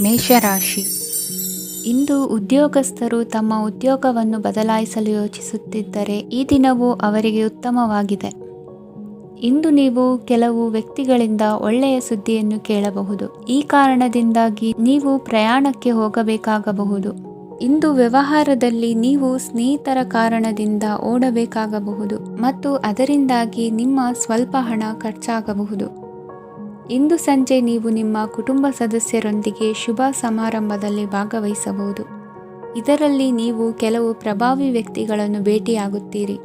ಮೇಷರಾಶಿ. ಇಂದು ಉದ್ಯೋಗಸ್ಥರು ತಮ್ಮ ಉದ್ಯೋಗವನ್ನು ಬದಲಾಯಿಸಲು ಯೋಚಿಸುತ್ತಿದ್ದರೆ ಈ ದಿನವೂ ಅವರಿಗೆ ಉತ್ತಮವಾಗಿದೆ. ಇಂದು ನೀವು ಕೆಲವು ವ್ಯಕ್ತಿಗಳಿಂದ ಒಳ್ಳೆಯ ಸುದ್ದಿಯನ್ನು ಕೇಳಬಹುದು. ಈ ಕಾರಣದಿಂದಾಗಿ ನೀವು ಪ್ರಯಾಣಕ್ಕೆ ಹೋಗಬೇಕಾಗಬಹುದು. ಇಂದು ವ್ಯವಹಾರದಲ್ಲಿ ನೀವು ಸ್ನೇಹಿತರ ಕಾರಣದಿಂದ ಓಡಬೇಕಾಗಬಹುದು ಮತ್ತು ಅದರಿಂದಾಗಿ ನಿಮ್ಮ ಸ್ವಲ್ಪ ಹಣ ಖರ್ಚಾಗಬಹುದು. ಇಂದು ಸಂಜೆ ನೀವು ನಿಮ್ಮ ಕುಟುಂಬ ಸದಸ್ಯರೊಂದಿಗೆ ಶುಭ ಸಮಾರಂಭದಲ್ಲಿ ಭಾಗವಹಿಸಬಹುದು. ಇದರಲ್ಲಿ ನೀವು ಕೆಲವು ಪ್ರಭಾವಿ ವ್ಯಕ್ತಿಗಳನ್ನು ಭೇಟಿಯಾಗುತ್ತೀರಿ.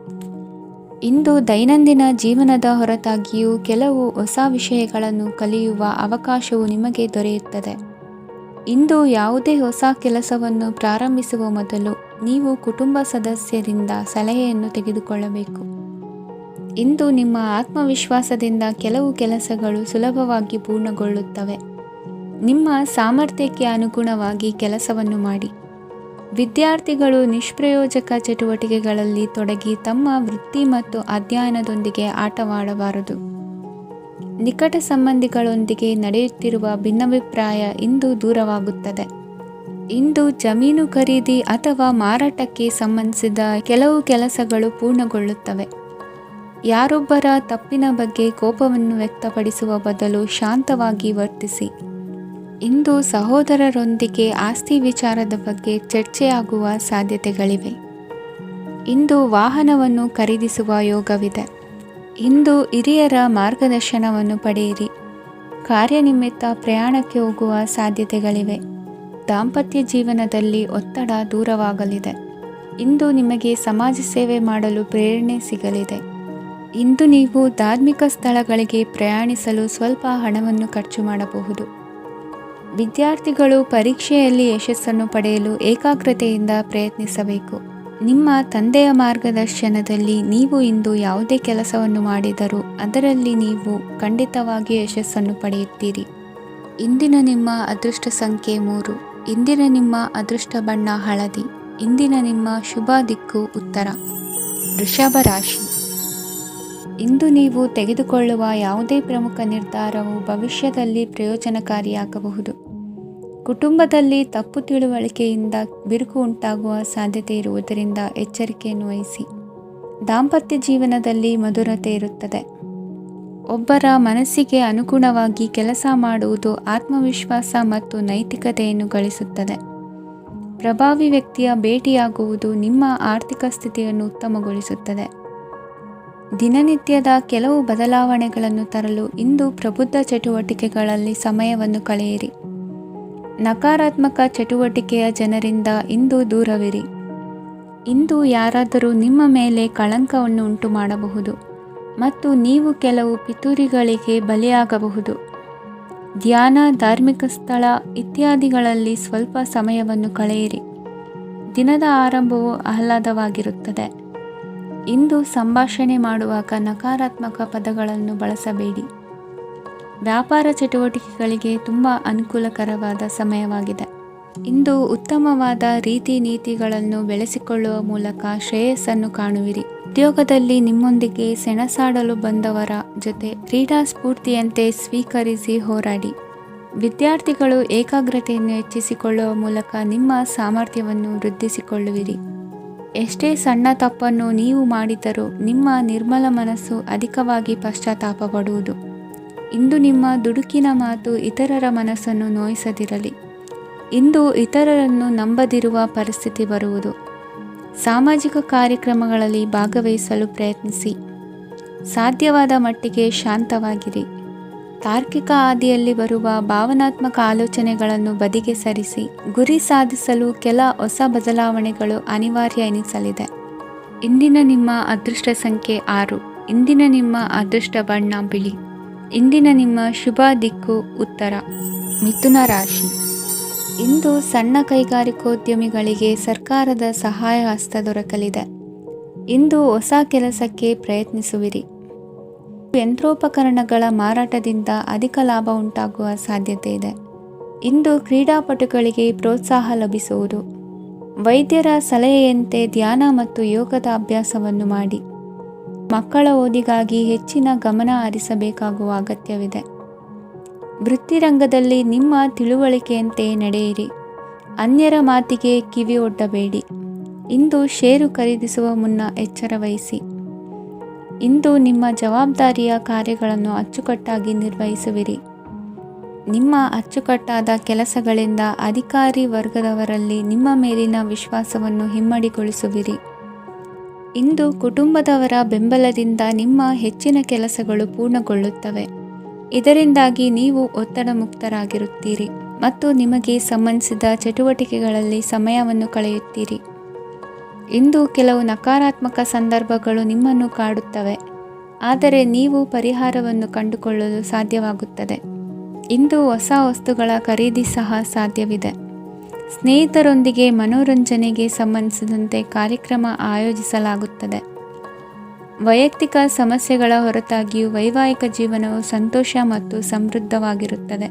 ಇಂದು ದೈನಂದಿನ ಜೀವನದ ಹೊರತಾಗಿಯೂ ಕೆಲವು ಹೊಸ ವಿಷಯಗಳನ್ನು ಕಲಿಯುವ ಅವಕಾಶವು ನಿಮಗೆ ದೊರೆಯುತ್ತದೆ. ಇಂದು ಯಾವುದೇ ಹೊಸ ಕೆಲಸವನ್ನು ಪ್ರಾರಂಭಿಸುವ ಮೊದಲು ನೀವು ಕುಟುಂಬ ಸದಸ್ಯರಿಂದ ಸಲಹೆಯನ್ನು ತೆಗೆದುಕೊಳ್ಳಬೇಕು. ಇಂದು ನಿಮ್ಮ ಆತ್ಮವಿಶ್ವಾಸದಿಂದ ಕೆಲವು ಕೆಲಸಗಳು ಸುಲಭವಾಗಿ ಪೂರ್ಣಗೊಳ್ಳುತ್ತವೆ. ನಿಮ್ಮ ಸಾಮರ್ಥ್ಯಕ್ಕೆ ಅನುಗುಣವಾಗಿ ಕೆಲಸವನ್ನು ಮಾಡಿ. ವಿದ್ಯಾರ್ಥಿಗಳು ನಿಷ್ಪ್ರಯೋಜಕ ಚಟುವಟಿಕೆಗಳಲ್ಲಿ ತೊಡಗಿ ತಮ್ಮ ವೃತ್ತಿ ಮತ್ತು ಅಧ್ಯಯನದೊಂದಿಗೆ ಆಟವಾಡಬಾರದು. ನಿಕಟ ಸಂಬಂಧಿಗಳೊಂದಿಗೆ ನಡೆಯುತ್ತಿರುವ ಭಿನ್ನಾಭಿಪ್ರಾಯ ಇಂದು ದೂರವಾಗುತ್ತದೆ. ಇಂದು ಜಮೀನು ಖರೀದಿ ಅಥವಾ ಮಾರಾಟಕ್ಕೆ ಸಂಬಂಧಿಸಿದ ಕೆಲವು ಕೆಲಸಗಳು ಪೂರ್ಣಗೊಳ್ಳುತ್ತವೆ. ಯಾರೊಬ್ಬರ ತಪ್ಪಿನ ಬಗ್ಗೆ ಕೋಪವನ್ನು ವ್ಯಕ್ತಪಡಿಸುವ ಬದಲು ಶಾಂತವಾಗಿ ವರ್ತಿಸಿ. ಇಂದು ಸಹೋದರರೊಂದಿಗೆ ಆಸ್ತಿ ವಿಚಾರದ ಬಗ್ಗೆ ಚರ್ಚೆಯಾಗುವ ಸಾಧ್ಯತೆಗಳಿವೆ. ಇಂದು ವಾಹನವನ್ನು ಖರೀದಿಸುವ ಯೋಗವಿದೆ. ಇಂದು ಹಿರಿಯರ ಮಾರ್ಗದರ್ಶನವನ್ನು ಪಡೆಯಿರಿ. ಕಾರ್ಯನಿಮಿತ್ತ ಪ್ರಯಾಣಕ್ಕೆ ಹೋಗುವ ಸಾಧ್ಯತೆಗಳಿವೆ. ದಾಂಪತ್ಯ ಜೀವನದಲ್ಲಿ ಒತ್ತಡ ದೂರವಾಗಲಿದೆ. ಇಂದು ನಿಮಗೆ ಸಮಾಜ ಸೇವೆ ಮಾಡಲು ಪ್ರೇರಣೆ ಸಿಗಲಿದೆ. ಇಂದು ನೀವು ಧಾರ್ಮಿಕ ಸ್ಥಳಗಳಿಗೆ ಪ್ರಯಾಣಿಸಲು ಸ್ವಲ್ಪ ಹಣವನ್ನು ಖರ್ಚು ಮಾಡಬಹುದು. ವಿದ್ಯಾರ್ಥಿಗಳು ಪರೀಕ್ಷೆಯಲ್ಲಿ ಯಶಸ್ಸನ್ನು ಪಡೆಯಲು ಏಕಾಗ್ರತೆಯಿಂದ ಪ್ರಯತ್ನಿಸಬೇಕು. ನಿಮ್ಮ ತಂದೆಯ ಮಾರ್ಗದರ್ಶನದಲ್ಲಿ ನೀವು ಇಂದು ಯಾವುದೇ ಕೆಲಸವನ್ನು ಮಾಡಿದರೂ ಅದರಲ್ಲಿ ನೀವು ಖಂಡಿತವಾಗಿ ಯಶಸ್ಸನ್ನು ಪಡೆಯುತ್ತೀರಿ. ಇಂದಿನ ನಿಮ್ಮ ಅದೃಷ್ಟ ಸಂಖ್ಯೆ 3. ಇಂದಿನ ನಿಮ್ಮ ಅದೃಷ್ಟ ಬಣ್ಣ ಹಳದಿ. ಇಂದಿನ ನಿಮ್ಮ ಶುಭ ದಿಕ್ಕು ಉತ್ತರ. ವೃಷಭ ರಾಶಿ. ಇಂದು ನೀವು ತೆಗೆದುಕೊಳ್ಳುವ ಯಾವುದೇ ಪ್ರಮುಖ ನಿರ್ಧಾರವು ಭವಿಷ್ಯದಲ್ಲಿ ಪ್ರಯೋಜನಕಾರಿಯಾಗಬಹುದು. ಕುಟುಂಬದಲ್ಲಿ ತಪ್ಪು ತಿಳುವಳಿಕೆಯಿಂದ ಬಿರುಕು ಉಂಟಾಗುವ ಸಾಧ್ಯತೆ ಇರುವುದರಿಂದ ಎಚ್ಚರಿಕೆಯನ್ನು ವಹಿಸಿ. ದಾಂಪತ್ಯ ಜೀವನದಲ್ಲಿ ಮಧುರತೆ ಇರುತ್ತದೆ. ಒಬ್ಬರ ಮನಸ್ಸಿಗೆ ಅನುಗುಣವಾಗಿ ಕೆಲಸ ಮಾಡುವುದು ಆತ್ಮವಿಶ್ವಾಸ ಮತ್ತು ನೈತಿಕತೆಯನ್ನು ಗಳಿಸುತ್ತದೆ. ಪ್ರಭಾವಿ ವ್ಯಕ್ತಿಯ ಭೇಟಿಯಾಗುವುದು ನಿಮ್ಮ ಆರ್ಥಿಕ ಸ್ಥಿತಿಯನ್ನು ಉತ್ತಮಗೊಳಿಸುತ್ತದೆ. ದಿನನಿತ್ಯದ ಕೆಲವು ಬದಲಾವಣೆಗಳನ್ನು ತರಲು ಇಂದು ಪ್ರಬುದ್ಧ ಚಟುವಟಿಕೆಗಳಲ್ಲಿ ಸಮಯವನ್ನು ಕಳೆಯಿರಿ. ನಕಾರಾತ್ಮಕ ಚಟುವಟಿಕೆಯ ಜನರಿಂದ ಇಂದು ದೂರವಿರಿ. ಇಂದು ಯಾರಾದರೂ ನಿಮ್ಮ ಮೇಲೆ ಕಳಂಕವನ್ನು ಉಂಟು ಮಾಡಬಹುದು ಮತ್ತು ನೀವು ಕೆಲವು ಪಿತೂರಿಗಳಿಗೆ ಬಲಿಯಾಗಬಹುದು. ಧ್ಯಾನ, ಧಾರ್ಮಿಕ ಸ್ಥಳ ಇತ್ಯಾದಿಗಳಲ್ಲಿ ಸ್ವಲ್ಪ ಸಮಯವನ್ನು ಕಳೆಯಿರಿ. ದಿನದ ಆರಂಭವು ಆಹ್ಲಾದವಾಗಿರುತ್ತದೆ. ಇಂದು ಸಂಭಾಷಣೆ ಮಾಡುವಾಗ ನಕಾರಾತ್ಮಕ ಪದಗಳನ್ನು ಬಳಸಬೇಡಿ. ವ್ಯಾಪಾರ ಚಟುವಟಿಕೆಗಳಿಗೆ ತುಂಬ ಅನುಕೂಲಕರವಾದ ಸಮಯವಾಗಿದೆ. ಇಂದು ಉತ್ತಮವಾದ ರೀತಿ ನೀತಿಗಳನ್ನು ಬೆಳೆಸಿಕೊಳ್ಳುವ ಮೂಲಕ ಶ್ರೇಯಸ್ಸನ್ನು ಕಾಣುವಿರಿ. ಉದ್ಯೋಗದಲ್ಲಿ ನಿಮ್ಮೊಂದಿಗೆ ಸೆಣಸಾಡಲು ಬಂದವರ ಜೊತೆ ಕ್ರೀಡಾ ಸ್ಫೂರ್ತಿಯಂತೆ ಸ್ವೀಕರಿಸಿ ಹೋರಾಡಿ. ವಿದ್ಯಾರ್ಥಿಗಳು ಏಕಾಗ್ರತೆಯನ್ನು ಹೆಚ್ಚಿಸಿಕೊಳ್ಳುವ ಮೂಲಕ ನಿಮ್ಮ ಸಾಮರ್ಥ್ಯವನ್ನು ವೃದ್ಧಿಸಿಕೊಳ್ಳುವಿರಿ. ಎಷ್ಟೇ ಸಣ್ಣ ತಪ್ಪನ್ನು ನೀವು ಮಾಡಿದರೂ ನಿಮ್ಮ ನಿರ್ಮಲ ಮನಸ್ಸು ಅಧಿಕವಾಗಿ ಪಶ್ಚಾತ್ತಾಪ ಪಡುವುದು. ಇಂದು ನಿಮ್ಮ ದುಡುಕಿನ ಮಾತು ಇತರರ ಮನಸ್ಸನ್ನು ನೋಯಿಸದಿರಲಿ. ಇಂದು ಇತರರನ್ನು ನಂಬದಿರುವ ಪರಿಸ್ಥಿತಿ ಬರುವುದು. ಸಾಮಾಜಿಕ ಕಾರ್ಯಕ್ರಮಗಳಲ್ಲಿ ಭಾಗವಹಿಸಲು ಪ್ರಯತ್ನಿಸಿ. ಸಾಧ್ಯವಾದ ಮಟ್ಟಿಗೆ ಶಾಂತವಾಗಿರಿ. ತಾರ್ಕಿಕ ಹಾದಿಯಲ್ಲಿ ಬರುವ ಭಾವನಾತ್ಮಕ ಆಲೋಚನೆಗಳನ್ನು ಬದಿಗೆ ಸರಿಸಿ. ಗುರಿ ಸಾಧಿಸಲು ಕೆಲ ಹೊಸ ಬದಲಾವಣೆಗಳು ಅನಿವಾರ್ಯ ಎನಿಸಲಿದೆ. ಇಂದಿನ ನಿಮ್ಮ ಅದೃಷ್ಟ ಸಂಖ್ಯೆ 6. ಇಂದಿನ ನಿಮ್ಮ ಅದೃಷ್ಟ ಬಣ್ಣ ಬಿಳಿ. ಇಂದಿನ ನಿಮ್ಮ ಶುಭ ದಿಕ್ಕು ಉತ್ತರ. ಮಿಥುನ ರಾಶಿ. ಇಂದು ಸಣ್ಣ ಕೈಗಾರಿಕೋದ್ಯಮಿಗಳಿಗೆ ಸರ್ಕಾರದ ಸಹಾಯ ಹಸ್ತ ದೊರಕಲಿದೆ. ಇಂದು ಹೊಸ ಕೆಲಸಕ್ಕೆ ಪ್ರಯತ್ನಿಸುವಿರಿ. ಯಂತ್ರೋಪಕರಣಗಳ ಮಾರಾಟದಿಂದ ಅಧಿಕ ಲಾಭ ಉಂಟಾಗುವ ಸಾಧ್ಯತೆ ಇದೆ. ಇಂದು ಕ್ರೀಡಾಪಟುಗಳಿಗೆ ಪ್ರೋತ್ಸಾಹ ಲಭಿಸುವುದು. ವೈದ್ಯರ ಸಲಹೆಯಂತೆ ಧ್ಯಾನ ಮತ್ತು ಯೋಗದ ಅಭ್ಯಾಸವನ್ನು ಮಾಡಿ. ಮಕ್ಕಳ ಓದಿಗಾಗಿ ಹೆಚ್ಚಿನ ಗಮನ ಹರಿಸಬೇಕಾಗುವ ಅಗತ್ಯವಿದೆ. ವೃತ್ತಿರಂಗದಲ್ಲಿ ನಿಮ್ಮ ತಿಳುವಳಿಕೆಯಂತೆ ನಡೆಯಿರಿ. ಅನ್ಯರ ಮಾತಿಗೆ ಕಿವಿಯೊಡ್ಡಬೇಡಿ. ಇಂದು ಷೇರು ಖರೀದಿಸುವ ಮುನ್ನ ಎಚ್ಚರ ವಹಿಸಿ. ಇಂದು ನಿಮ್ಮ ಜವಾಬ್ದಾರಿಯ ಕಾರ್ಯಗಳನ್ನು ಅಚ್ಚುಕಟ್ಟಾಗಿ ನಿರ್ವಹಿಸುವಿರಿ. ನಿಮ್ಮ ಅಚ್ಚುಕಟ್ಟಾದ ಕೆಲಸಗಳಿಂದ ಅಧಿಕಾರಿ ವರ್ಗದವರಲ್ಲಿ ನಿಮ್ಮ ಮೇಲಿನ ವಿಶ್ವಾಸವನ್ನು ಇಮ್ಮಡಿಗೊಳಿಸುವಿರಿ. ಇಂದು ಕುಟುಂಬದವರ ಬೆಂಬಲದಿಂದ ನಿಮ್ಮ ಹೆಚ್ಚಿನ ಕೆಲಸಗಳು ಪೂರ್ಣಗೊಳ್ಳುತ್ತವೆ. ಇದರಿಂದಾಗಿ ನೀವು ಒತ್ತಡ ಮುಕ್ತರಾಗಿರುತ್ತೀರಿ ಮತ್ತು ನಿಮಗೆ ಸಂಬಂಧಿಸಿದ ಚಟುವಟಿಕೆಗಳಲ್ಲಿ ಸಮಯವನ್ನು ಕಳೆಯುತ್ತೀರಿ. ಇಂದು ಕೆಲವು ನಕಾರಾತ್ಮಕ ಸಂದರ್ಭಗಳು ನಿಮ್ಮನ್ನು ಕಾಡುತ್ತವೆ, ಆದರೆ ನೀವು ಪರಿಹಾರವನ್ನು ಕಂಡುಕೊಳ್ಳಲು ಸಾಧ್ಯವಾಗುತ್ತದೆ. ಇಂದು ಹೊಸ ವಸ್ತುಗಳ ಖರೀದಿ ಸಹ ಸಾಧ್ಯವಿದೆ. ಸ್ನೇಹಿತರೊಂದಿಗೆ ಮನೋರಂಜನೆಗೆ ಸಂಬಂಧಿಸಿದಂತೆ ಕಾರ್ಯಕ್ರಮ ಆಯೋಜಿಸಲಾಗುತ್ತದೆ. ವೈಯಕ್ತಿಕ ಸಮಸ್ಯೆಗಳ ಹೊರತಾಗಿಯೂ ವೈವಾಹಿಕ ಜೀವನವು ಸಂತೋಷ ಮತ್ತು ಸಮೃದ್ಧವಾಗಿರುತ್ತದೆ.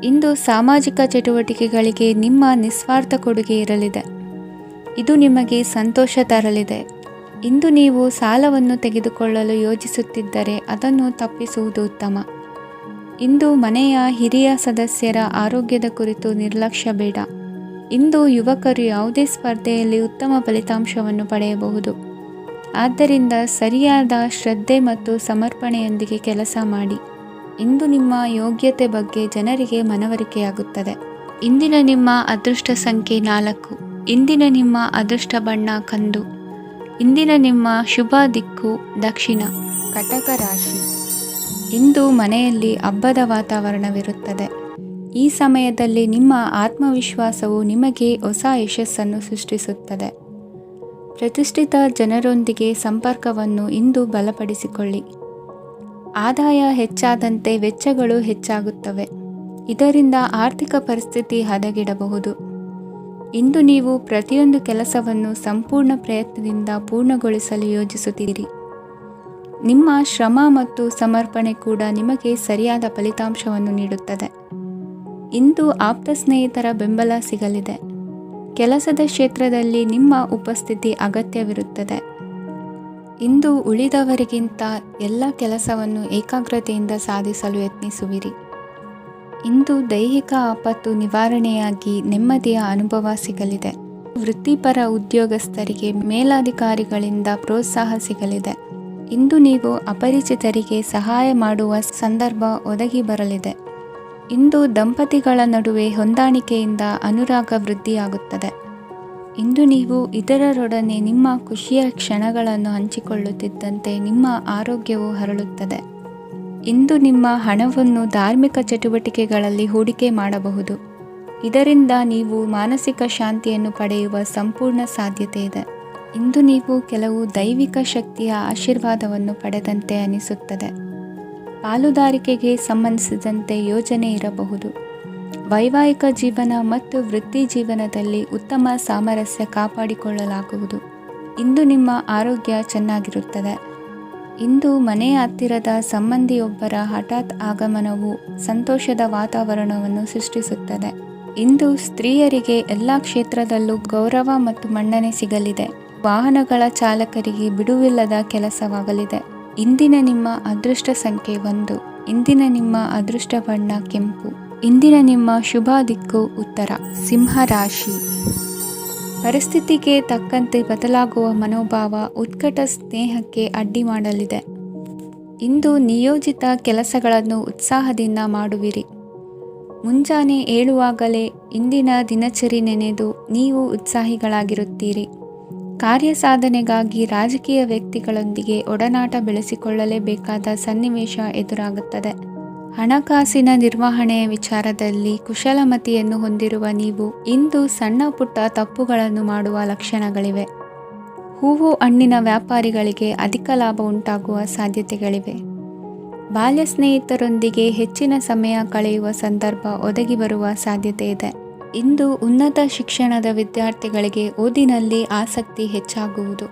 ಇಂದು ಸಾಮಾಜಿಕ ಚಟುವಟಿಕೆಗಳಿಗೆ ನಿಮ್ಮ ನಿಸ್ವಾರ್ಥ ಕೊಡುಗೆ ಇರಲಿದೆ. ಇದು ನಿಮಗೆ ಸಂತೋಷ ತರಲಿದೆ. ಇಂದು ನೀವು ಸಾಲವನ್ನು ತೆಗೆದುಕೊಳ್ಳಲು ಯೋಜಿಸುತ್ತಿದ್ದರೆ ಅದನ್ನು ತಪ್ಪಿಸುವುದು ಉತ್ತಮ. ಇಂದು ಮನೆಯ ಹಿರಿಯ ಸದಸ್ಯರ ಆರೋಗ್ಯದ ಕುರಿತು ನಿರ್ಲಕ್ಷ್ಯ ಬೇಡ. ಇಂದು ಯುವಕರು ಯಾವುದೇ ಸ್ಪರ್ಧೆಯಲ್ಲಿ ಉತ್ತಮ ಫಲಿತಾಂಶವನ್ನು ಪಡೆಯಬಹುದು. ಆದ್ದರಿಂದ ಸರಿಯಾದ ಶ್ರದ್ಧೆ ಮತ್ತು ಸಮರ್ಪಣೆಯೊಂದಿಗೆ ಕೆಲಸ ಮಾಡಿ. ಇಂದು ನಿಮ್ಮ ಯೋಗ್ಯತೆ ಬಗ್ಗೆ ಜನರಿಗೆ ಮನವರಿಕೆಯಾಗುತ್ತದೆ. ಇಂದಿನ ನಿಮ್ಮ ಅದೃಷ್ಟ ಸಂಖ್ಯೆ 4. ಇಂದಿನ ನಿಮ್ಮ ಅದೃಷ್ಟ ಬಣ್ಣ ಕಂದು. ಇಂದಿನ ನಿಮ್ಮ ಶುಭ ದಿಕ್ಕು ದಕ್ಷಿಣ. ಕಟಕ ರಾಶಿ. ಇಂದು ಮನೆಯಲ್ಲಿ ಹಬ್ಬದ ವಾತಾವರಣವಿರುತ್ತದೆ. ಈ ಸಮಯದಲ್ಲಿ ನಿಮ್ಮ ಆತ್ಮವಿಶ್ವಾಸವು ನಿಮಗೆ ಹೊಸ ಯಶಸ್ಸನ್ನು ಸೃಷ್ಟಿಸುತ್ತದೆ. ಪ್ರತಿಷ್ಠಿತ ಜನರೊಂದಿಗೆ ಸಂಪರ್ಕವನ್ನು ಇಂದು ಬಲಪಡಿಸಿಕೊಳ್ಳಿ. ಆದಾಯ ಹೆಚ್ಚಾದಂತೆ ವೆಚ್ಚಗಳು ಹೆಚ್ಚಾಗುತ್ತವೆ. ಇದರಿಂದ ಆರ್ಥಿಕ ಪರಿಸ್ಥಿತಿ ಹದಗೆಡಬಹುದು. ಇಂದು ನೀವು ಪ್ರತಿಯೊಂದು ಕೆಲಸವನ್ನು ಸಂಪೂರ್ಣ ಪ್ರಯತ್ನದಿಂದ ಪೂರ್ಣಗೊಳಿಸಲು ಯೋಜಿಸುತ್ತೀರಿ. ನಿಮ್ಮ ಶ್ರಮ ಮತ್ತು ಸಮರ್ಪಣೆ ಕೂಡ ನಿಮಗೆ ಸರಿಯಾದ ಫಲಿತಾಂಶವನ್ನು ನೀಡುತ್ತದೆ. ಇಂದು ಆಪ್ತ ಸ್ನೇಹಿತರ ಬೆಂಬಲ ಸಿಗಲಿದೆ. ಕೆಲಸದ ಕ್ಷೇತ್ರದಲ್ಲಿ ನಿಮ್ಮ ಉಪಸ್ಥಿತಿ ಅಗತ್ಯವಿರುತ್ತದೆ. ಇಂದು ಉಳಿದವರಿಗಿಂತ ಎಲ್ಲ ಕೆಲಸವನ್ನು ಏಕಾಗ್ರತೆಯಿಂದ ಸಾಧಿಸಲು ಯತ್ನಿಸುವಿರಿ. ಇಂದು ದೈಹಿಕ ಆಪತ್ತು ನಿವಾರಣೆಯಾಗಿ ನೆಮ್ಮದಿಯ ಅನುಭವ ಸಿಗಲಿದೆ. ವೃತ್ತಿಪರ ಉದ್ಯೋಗಸ್ಥರಿಗೆ ಮೇಲಾಧಿಕಾರಿಗಳಿಂದ ಪ್ರೋತ್ಸಾಹ ಸಿಗಲಿದೆ. ಇಂದು ನೀವು ಅಪರಿಚಿತರಿಗೆ ಸಹಾಯ ಮಾಡುವ ಸಂದರ್ಭ ಒದಗಿ ಬರಲಿದೆ. ಇಂದು ದಂಪತಿಗಳ ನಡುವೆ ಹೊಂದಾಣಿಕೆಯಿಂದ ಅನುರಾಗ ವೃದ್ಧಿಯಾಗುತ್ತದೆ. ಇಂದು ನೀವು ಇತರರೊಡನೆ ನಿಮ್ಮ ಖುಷಿಯ ಕ್ಷಣಗಳನ್ನು ಹಂಚಿಕೊಳ್ಳುತ್ತಿದ್ದಂತೆ ನಿಮ್ಮ ಆರೋಗ್ಯವು ಹರಳುತ್ತದೆ. ಇಂದು ನಿಮ್ಮ ಹಣವನ್ನು ಧಾರ್ಮಿಕ ಚಟುವಟಿಕೆಗಳಲ್ಲಿ ಹೂಡಿಕೆ ಮಾಡಬಹುದು. ಇದರಿಂದ ನೀವು ಮಾನಸಿಕ ಶಾಂತಿಯನ್ನು ಪಡೆಯುವ ಸಂಪೂರ್ಣ ಸಾಧ್ಯತೆ ಇದೆ. ಇಂದು ನೀವು ಕೆಲವು ದೈವಿಕ ಶಕ್ತಿಯ ಆಶೀರ್ವಾದವನ್ನು ಪಡೆದಂತೆ ಅನಿಸುತ್ತದೆ. ಪಾಲುದಾರಿಕೆಗೆ ಸಂಬಂಧಿಸಿದಂತೆ ಯೋಜನೆ ಇರಬಹುದು. ವೈವಾಹಿಕ ಜೀವನ ಮತ್ತು ವೃತ್ತಿ ಜೀವನದಲ್ಲಿ ಉತ್ತಮ ಸಾಮರಸ್ಯ ಕಾಪಾಡಿಕೊಳ್ಳಲಾಗುವುದು. ಇಂದು ನಿಮ್ಮ ಆರೋಗ್ಯ ಚೆನ್ನಾಗಿರುತ್ತದೆ. ಇಂದು ಮನೆಯ ಹತ್ತಿರದ ಸಂಬಂಧಿಯೊಬ್ಬರ ಹಠಾತ್ ಆಗಮನವು ಸಂತೋಷದ ವಾತಾವರಣವನ್ನು ಸೃಷ್ಟಿಸುತ್ತದೆ. ಇಂದು ಸ್ತ್ರೀಯರಿಗೆ ಎಲ್ಲ ಕ್ಷೇತ್ರದಲ್ಲೂ ಗೌರವ ಮತ್ತು ಮನ್ನಣೆ ಸಿಗಲಿದೆ. ವಾಹನಗಳ ಚಾಲಕರಿಗೆ ಬಿಡುವಿಲ್ಲದ ಕೆಲಸವಾಗಲಿದೆ. ಇಂದಿನ ನಿಮ್ಮ ಅದೃಷ್ಟ ಸಂಖ್ಯೆ 1. ಇಂದಿನ ನಿಮ್ಮ ಅದೃಷ್ಟ ಬಣ್ಣ ಕೆಂಪು. ಇಂದಿನ ನಿಮ್ಮ ಶುಭ ದಿಕ್ಕು ಉತ್ತರ. ಸಿಂಹ ರಾಶಿ. ಪರಿಸ್ಥಿತಿಗೆ ತಕ್ಕಂತೆ ಬದಲಾಗುವ ಮನೋಭಾವ ಉತ್ಕಟ ಸ್ನೇಹಕ್ಕೆ ಅಡ್ಡಿ ಮಾಡಲಿದೆ. ಇಂದು ನಿಯೋಜಿತ ಕೆಲಸಗಳನ್ನು ಉತ್ಸಾಹದಿಂದ ಮಾಡುವಿರಿ. ಮುಂಜಾನೆ ಏಳುವಾಗಲೇ ಇಂದಿನ ದಿನಚರಿ ನೆನೆದು ನೀವು ಉತ್ಸಾಹಿಗಳಾಗಿರುತ್ತೀರಿ. ಕಾರ್ಯಸಾಧನೆಗಾಗಿ ರಾಜಕೀಯ ವ್ಯಕ್ತಿಗಳೊಂದಿಗೆ ಒಡನಾಟ ಬೆಳೆಸಿಕೊಳ್ಳಲೇಬೇಕಾದ ಸನ್ನಿವೇಶ ಎದುರಾಗುತ್ತದೆ. ಹಣಕಾಸಿನ ನಿರ್ವಹಣೆಯ ವಿಚಾರದಲ್ಲಿ ಕುಶಲಮತಿಯನ್ನು ಹೊಂದಿರುವ ನೀವು ಇಂದು ಸಣ್ಣ ಪುಟ್ಟ ತಪ್ಪುಗಳನ್ನು ಮಾಡುವ ಲಕ್ಷಣಗಳಿವೆ. ಹೂವು ಹಣ್ಣಿನ ವ್ಯಾಪಾರಿಗಳಿಗೆ ಅಧಿಕ ಲಾಭ ಉಂಟಾಗುವ ಸಾಧ್ಯತೆಗಳಿವೆ. ಬಾಲ್ಯ ಸ್ನೇಹಿತರೊಂದಿಗೆ ಹೆಚ್ಚಿನ ಸಮಯ ಕಳೆಯುವ ಸಂದರ್ಭ ಒದಗಿ ಬರುವ ಸಾಧ್ಯತೆ ಇದೆ. ಇಂದು ಉನ್ನತ ಶಿಕ್ಷಣದ ವಿದ್ಯಾರ್ಥಿಗಳಿಗೆ ಓದಿನಲ್ಲಿ ಆಸಕ್ತಿ ಹೆಚ್ಚಾಗುವುದು.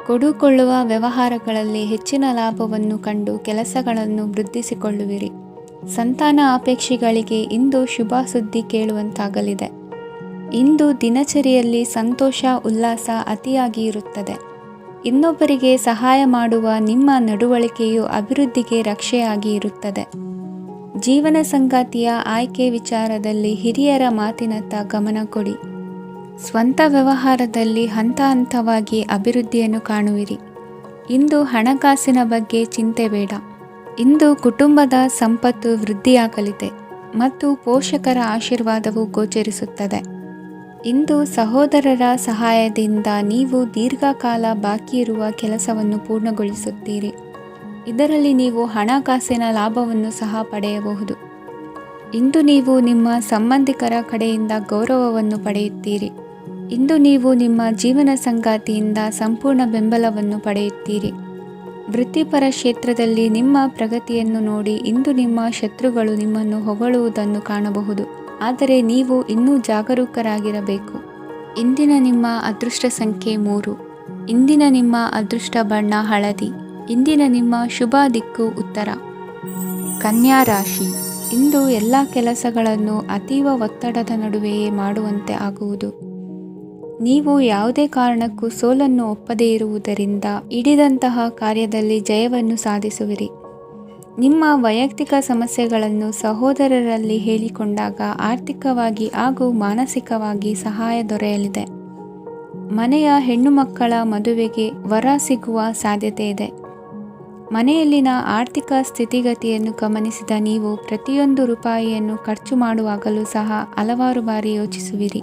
ಕೊಡುಕೊಳ್ಳುವ ವ್ಯವಹಾರಗಳಲ್ಲಿ ಹೆಚ್ಚಿನ ಲಾಭವನ್ನು ಕಂಡು ಕೆಲಸಗಳನ್ನು ವೃದ್ಧಿಸಿಕೊಳ್ಳುವಿರಿ. ಸಂತಾನ ಅಪೇಕ್ಷಿಗಳಿಗೆ ಇಂದು ಶುಭ ಸುದ್ದಿ ಕೇಳುವಂತಾಗಲಿದೆ. ಇಂದು ದಿನಚರಿಯಲ್ಲಿ ಸಂತೋಷ ಉಲ್ಲಾಸ ಅತಿಯಾಗಿ ಇರುತ್ತದೆ. ಇನ್ನೊಬ್ಬರಿಗೆ ಸಹಾಯ ಮಾಡುವ ನಿಮ್ಮ ನಡವಳಿಕೆಯು ಅಭಿವೃದ್ಧಿಗೆ ರಕ್ಷೆಯಾಗಿ ಇರುತ್ತದೆ. ಜೀವನ ಸಂಗಾತಿಯ ಆಯ್ಕೆ ವಿಚಾರದಲ್ಲಿ ಹಿರಿಯರ ಮಾತಿನತ್ತ ಗಮನ ಕೊಡಿ. ಸ್ವಂತ ವ್ಯವಹಾರದಲ್ಲಿ ಹಂತ ಹಂತವಾಗಿ ಅಭಿವೃದ್ಧಿಯನ್ನು ಕಾಣುವಿರಿ. ಇಂದು ಹಣಕಾಸಿನ ಬಗ್ಗೆ ಚಿಂತೆ ಬೇಡ. ಇಂದು ಕುಟುಂಬದ ಸಂಪತ್ತು ವೃದ್ಧಿಯಾಗಲಿದೆ ಮತ್ತು ಪೋಷಕರ ಆಶೀರ್ವಾದವು ಗೋಚರಿಸುತ್ತದೆ. ಇಂದು ಸಹೋದರರ ಸಹಾಯದಿಂದ ನೀವು ದೀರ್ಘಕಾಲ ಬಾಕಿ ಇರುವ ಕೆಲಸವನ್ನು ಪೂರ್ಣಗೊಳಿಸುತ್ತೀರಿ. ಇದರಲ್ಲಿ ನೀವು ಹಣಕಾಸಿನ ಲಾಭವನ್ನು ಸಹ ಪಡೆಯಬಹುದು. ಇಂದು ನೀವು ನಿಮ್ಮ ಸಂಬಂಧಿಕರ ಕಡೆಯಿಂದ ಗೌರವವನ್ನು ಪಡೆಯುತ್ತೀರಿ. ಇಂದು ನೀವು ನಿಮ್ಮ ಜೀವನ ಸಂಗಾತಿಯಿಂದ ಸಂಪೂರ್ಣ ಬೆಂಬಲವನ್ನು ಪಡೆಯುತ್ತೀರಿ. ವೃತ್ತಿಪರ ಕ್ಷೇತ್ರದಲ್ಲಿ ನಿಮ್ಮ ಪ್ರಗತಿಯನ್ನು ನೋಡಿ ಇಂದು ನಿಮ್ಮ ಶತ್ರುಗಳು ನಿಮ್ಮನ್ನು ಹೊಗಳುವುದನ್ನು ಕಾಣಬಹುದು. ಆದರೆ ನೀವು ಇನ್ನೂ ಜಾಗರೂಕರಾಗಿರಬೇಕು. ಇಂದಿನ ನಿಮ್ಮ ಅದೃಷ್ಟ ಸಂಖ್ಯೆ 3. ಇಂದಿನ ನಿಮ್ಮ ಅದೃಷ್ಟ ಬಣ್ಣ ಹಳದಿ. ಇಂದಿನ ನಿಮ್ಮ ಶುಭ ದಿಕ್ಕು ಉತ್ತರ. ಕನ್ಯಾ ರಾಶಿ. ಇಂದು ಎಲ್ಲ ಕೆಲಸಗಳನ್ನು ಅತೀವ ಒತ್ತಡದ ನಡುವೆಯೇ ಮಾಡುವಂತೆ ಆಗುವುದು. ನೀವು ಯಾವುದೇ ಕಾರಣಕ್ಕೂ ಸೋಲನ್ನು ಒಪ್ಪದೇ ಇರುವುದರಿಂದ ಹಿಡಿದಂತಹ ಕಾರ್ಯದಲ್ಲಿ ಜಯವನ್ನು ಸಾಧಿಸುವಿರಿ. ನಿಮ್ಮ ವೈಯಕ್ತಿಕ ಸಮಸ್ಯೆಗಳನ್ನು ಸಹೋದರರಲ್ಲಿ ಹೇಳಿಕೊಂಡಾಗ ಆರ್ಥಿಕವಾಗಿ ಹಾಗೂ ಮಾನಸಿಕವಾಗಿ ಸಹಾಯ ದೊರೆಯಲಿದೆ. ಮನೆಯ ಹೆಣ್ಣು ಮಕ್ಕಳ ಮದುವೆಗೆ ವರ ಸಿಗುವ ಸಾಧ್ಯತೆ ಇದೆ. ಮನೆಯಲ್ಲಿನ ಆರ್ಥಿಕ ಸ್ಥಿತಿಗತಿಯನ್ನು ಗಮನಿಸಿದ ನೀವು ಪ್ರತಿಯೊಂದು ರೂಪಾಯಿಯನ್ನು ಖರ್ಚು ಮಾಡುವಾಗಲೂ ಸಹ ಹಲವಾರು ಬಾರಿ ಯೋಚಿಸುವಿರಿ.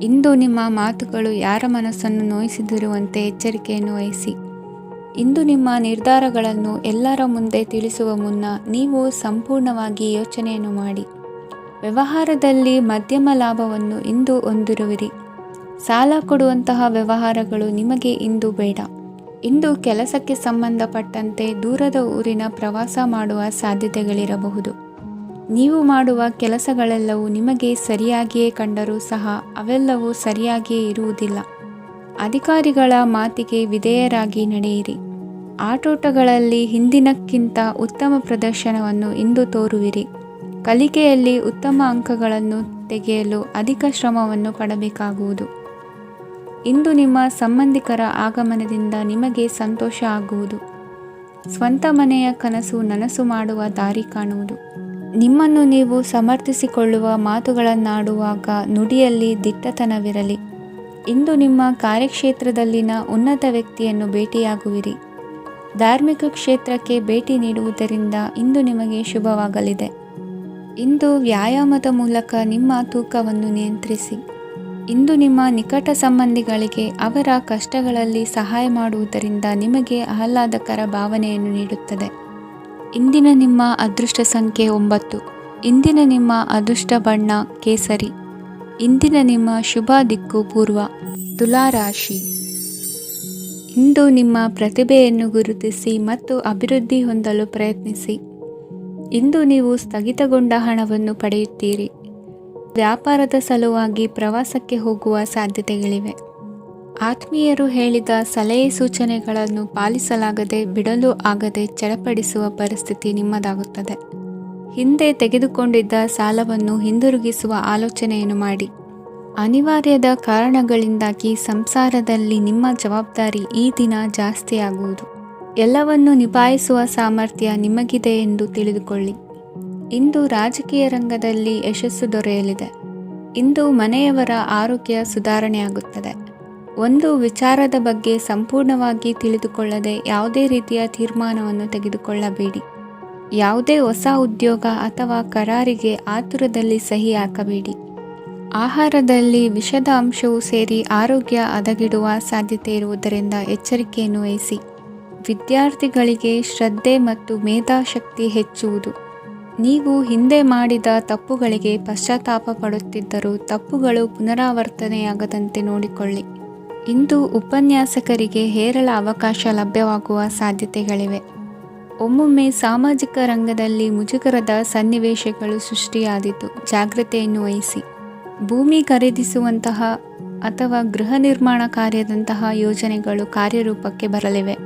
ಇಂದು ನಿಮ್ಮ ಮಾತುಗಳು ಯಾರ ಮನಸ್ಸನ್ನು ನೋಯಿಸಿದಿರುವಂತೆ ಎಚ್ಚರಿಕೆಯನ್ನು ವಹಿಸಿ. ಇಂದು ನಿಮ್ಮ ನಿರ್ಧಾರಗಳನ್ನು ಎಲ್ಲರ ಮುಂದೆ ತಿಳಿಸುವ ಮುನ್ನ ನೀವು ಸಂಪೂರ್ಣವಾಗಿ ಯೋಚನೆಯನ್ನು ಮಾಡಿ. ವ್ಯವಹಾರದಲ್ಲಿ ಮಧ್ಯಮ ಲಾಭವನ್ನು ಇಂದು ಹೊಂದಿರುವಿರಿ. ಸಾಲ ಕೊಡುವಂತಹ ವ್ಯವಹಾರಗಳು ನಿಮಗೆ ಇಂದು ಬೇಡ. ಇಂದು ಕೆಲಸಕ್ಕೆ ಸಂಬಂಧಪಟ್ಟಂತೆ ದೂರದ ಊರಿನ ಪ್ರವಾಸ ಮಾಡುವ ಸಾಧ್ಯತೆಗಳಿರಬಹುದು. ನೀವು ಮಾಡುವ ಕೆಲಸಗಳೆಲ್ಲವೂ ನಿಮಗೆ ಸರಿಯಾಗಿಯೇ ಕಂಡರೂ ಸಹ ಅವೆಲ್ಲವೂ ಸರಿಯಾಗಿಯೇ ಇರುವುದಿಲ್ಲ. ಅಧಿಕಾರಿಗಳ ಮಾತಿಗೆ ವಿಧೇಯರಾಗಿ ನಡೆಯಿರಿ. ಆಟೋಟಗಳಲ್ಲಿ ಹಿಂದಿನಕ್ಕಿಂತ ಉತ್ತಮ ಪ್ರದರ್ಶನವನ್ನು ಇಂದು ತೋರುವಿರಿ. ಕಲಿಕೆಯಲ್ಲಿ ಉತ್ತಮ ಅಂಕಗಳನ್ನು ತೆಗೆಯಲು ಅಧಿಕ ಶ್ರಮವನ್ನು ಪಡಬೇಕಾಗುವುದು. ಇಂದು ನಿಮ್ಮ ಸಂಬಂಧಿಕರ ಆಗಮನದಿಂದ ನಿಮಗೆ ಸಂತೋಷ ಆಗುವುದು. ಸ್ವಂತ ಮನೆಯ ಕನಸು ನನಸು ಮಾಡುವ ದಾರಿ ಕಾಣುವುದು. ನಿಮ್ಮನ್ನು ನೀವು ಸಮರ್ಥಿಸಿಕೊಳ್ಳುವ ಮಾತುಗಳನ್ನಾಡುವಾಗ ನುಡಿಯಲ್ಲಿ ದಿಟ್ಟತನವಿರಲಿ. ಇಂದು ನಿಮ್ಮ ಕಾರ್ಯಕ್ಷೇತ್ರದಲ್ಲಿನ ಉನ್ನತ ವ್ಯಕ್ತಿಯನ್ನು ಭೇಟಿಯಾಗುವಿರಿ. ಧಾರ್ಮಿಕ ಕ್ಷೇತ್ರಕ್ಕೆ ಭೇಟಿ ನೀಡುವುದರಿಂದ ಇಂದು ನಿಮಗೆ ಶುಭವಾಗಲಿದೆ. ಇಂದು ವ್ಯಾಯಾಮದ ಮೂಲಕ ನಿಮ್ಮ ತೂಕವನ್ನು ನಿಯಂತ್ರಿಸಿ. ಇಂದು ನಿಮ್ಮ ನಿಕಟ ಸಂಬಂಧಿಗಳಿಗೆ ಅವರ ಕಷ್ಟಗಳಲ್ಲಿ ಸಹಾಯ ಮಾಡುವುದರಿಂದ ನಿಮಗೆ ಆಹ್ಲಾದಕರ ಭಾವನೆಯನ್ನು ನೀಡುತ್ತದೆ. ಇಂದಿನ ನಿಮ್ಮ ಅದೃಷ್ಟ ಸಂಖ್ಯೆ 9. ಇಂದಿನ ನಿಮ್ಮ ಅದೃಷ್ಟ ಬಣ್ಣ ಕೇಸರಿ. ಇಂದಿನ ನಿಮ್ಮ ಶುಭ ದಿಕ್ಕು ಪೂರ್ವ. ತುಲಾ ರಾಶಿ. ಇಂದು ನಿಮ್ಮ ಪ್ರತಿಭೆಯನ್ನು ಗುರುತಿಸಿ ಮತ್ತು ಅಭಿವೃದ್ಧಿ ಹೊಂದಲು ಪ್ರಯತ್ನಿಸಿ. ಇಂದು ನೀವು ಸ್ಥಗಿತಗೊಂಡ ಹಣವನ್ನು ಪಡೆಯುತ್ತೀರಿ. ವ್ಯಾಪಾರದ ಸಲುವಾಗಿ ಪ್ರವಾಸಕ್ಕೆ ಹೋಗುವ ಸಾಧ್ಯತೆಗಳಿವೆ. ಆತ್ಮೀಯರು ಹೇಳಿದ ಸಲಹೆ ಸೂಚನೆಗಳನ್ನು ಪಾಲಿಸಲಾಗದೆ ಬಿಡಲು ಆಗದೆ ಚಡಪಡಿಸುವ ಪರಿಸ್ಥಿತಿ ನಿಮ್ಮದಾಗುತ್ತದೆ. ಹಿಂದೆ ತೆಗೆದುಕೊಂಡಿದ್ದ ಸಾಲವನ್ನು ಹಿಂದಿರುಗಿಸುವ ಆಲೋಚನೆಯನ್ನು ಮಾಡಿ. ಅನಿವಾರ್ಯದ ಕಾರಣಗಳಿಂದಾಗಿ ಸಂಸಾರದಲ್ಲಿ ನಿಮ್ಮ ಜವಾಬ್ದಾರಿ ಈ ದಿನ ಜಾಸ್ತಿಯಾಗುವುದು. ಎಲ್ಲವನ್ನು ನಿಭಾಯಿಸುವ ಸಾಮರ್ಥ್ಯ ನಿಮಗಿದೆ ಎಂದು ತಿಳಿದುಕೊಳ್ಳಿ. ಇಂದು ರಾಜಕೀಯ ರಂಗದಲ್ಲಿ ಯಶಸ್ಸು ದೊರೆಯಲಿದೆ. ಇಂದು ಮನೆಯವರ ಆರೋಗ್ಯ ಸುಧಾರಣೆಯಾಗುತ್ತದೆ. ಒಂದು ವಿಚಾರದ ಬಗ್ಗೆ ಸಂಪೂರ್ಣವಾಗಿ ತಿಳಿದುಕೊಳ್ಳದೆ ಯಾವುದೇ ರೀತಿಯ ತೀರ್ಮಾನವನ್ನು ತೆಗೆದುಕೊಳ್ಳಬೇಡಿ. ಯಾವುದೇ ಹೊಸ ಉದ್ಯೋಗ ಅಥವಾ ಕರಾರಿಗೆ ಆತುರದಲ್ಲಿ ಸಹಿ ಹಾಕಬೇಡಿ. ಆಹಾರದಲ್ಲಿ ವಿಷದ ಅಂಶವು ಸೇರಿ ಆರೋಗ್ಯ ಹದಗೆಡುವ ಸಾಧ್ಯತೆ ಇರುವುದರಿಂದ ಎಚ್ಚರಿಕೆಯನ್ನು ವಹಿಸಿ. ವಿದ್ಯಾರ್ಥಿಗಳಿಗೆ ಶ್ರದ್ಧೆ ಮತ್ತು ಮೇಧಾಶಕ್ತಿ ಹೆಚ್ಚುವುದು. ನೀವು ಹಿಂದೆ ಮಾಡಿದ ತಪ್ಪುಗಳಿಗೆ ಪಶ್ಚಾತ್ತಾಪ ಪಡುತ್ತಿದ್ದರೂ ತಪ್ಪುಗಳು ಪುನರಾವರ್ತನೆಯಾಗದಂತೆ ನೋಡಿಕೊಳ್ಳಿ. ಇಂದು ಉಪನ್ಯಾಸಕರಿಗೆ ಹೇರಳ ಅವಕಾಶ ಲಭ್ಯವಾಗುವ ಸಾಧ್ಯತೆಗಳಿವೆ. ಒಮ್ಮೊಮ್ಮೆ ಸಾಮಾಜಿಕ ರಂಗದಲ್ಲಿ ಮುಜುಗರದ ಸನ್ನಿವೇಶಗಳು ಸೃಷ್ಟಿಯಾದೀತು. ಜಾಗ್ರತೆಯನ್ನು ವಹಿಸಿ. ಭೂಮಿ ಖರೀದಿಸುವಂತಹ ಅಥವಾ ಗೃಹ ನಿರ್ಮಾಣ ಕಾರ್ಯದಂತಹ ಯೋಜನೆಗಳು ಕಾರ್ಯರೂಪಕ್ಕೆ ಬರಲಿವೆ.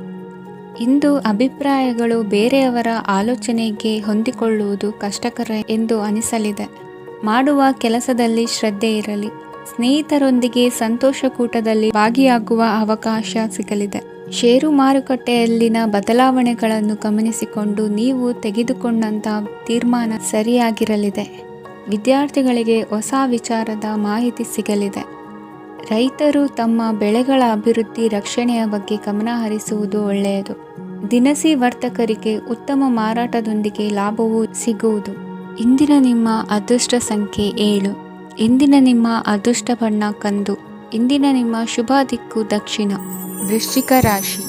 ಇಂದು ಅಭಿಪ್ರಾಯಗಳು ಬೇರೆಯವರ ಆಲೋಚನೆಗೆ ಹೊಂದಿಕೊಳ್ಳುವುದು ಕಷ್ಟಕರ ಎಂದು ಅನಿಸಲಿದೆ. ಮಾಡುವ ಕೆಲಸದಲ್ಲಿ ಶ್ರದ್ಧೆ ಇರಲಿ. ಸ್ನೇಹಿತರೊಂದಿಗೆ ಸಂತೋಷಕೂಟದಲ್ಲಿ ಭಾಗಿಯಾಗುವ ಅವಕಾಶ ಸಿಗಲಿದೆ. ಷೇರು ಮಾರುಕಟ್ಟೆಯಲ್ಲಿನ ಬದಲಾವಣೆಗಳನ್ನು ಗಮನಿಸಿಕೊಂಡು ನೀವು ತೆಗೆದುಕೊಂಡಂಥ ತೀರ್ಮಾನ ಸರಿಯಾಗಿರಲಿದೆ. ವಿದ್ಯಾರ್ಥಿಗಳಿಗೆ ಹೊಸ ವಿಚಾರದ ಮಾಹಿತಿ ಸಿಗಲಿದೆ. ರೈತರು ತಮ್ಮ ಬೆಳೆಗಳ ಅಭಿವೃದ್ಧಿ ರಕ್ಷಣೆಯ ಬಗ್ಗೆ ಗಮನ ಹರಿಸುವುದು ಒಳ್ಳೆಯದು. ದಿನಸಿ ವರ್ತಕರಿಗೆ ಉತ್ತಮ ಮಾರಾಟದೊಂದಿಗೆ ಲಾಭವೂ ಸಿಗುವುದು. ಇಂದಿನ ನಿಮ್ಮ ಅದೃಷ್ಟ ಸಂಖ್ಯೆ 7. ಇಂದಿನ ನಿಮ್ಮ ಅದೃಷ್ಟ ಬಣ್ಣ ಕಂದು. ಇಂದಿನ ನಿಮ್ಮ ಶುಭ ದಿಕ್ಕು ದಕ್ಷಿಣ. ವೃಶ್ಚಿಕ ರಾಶಿ.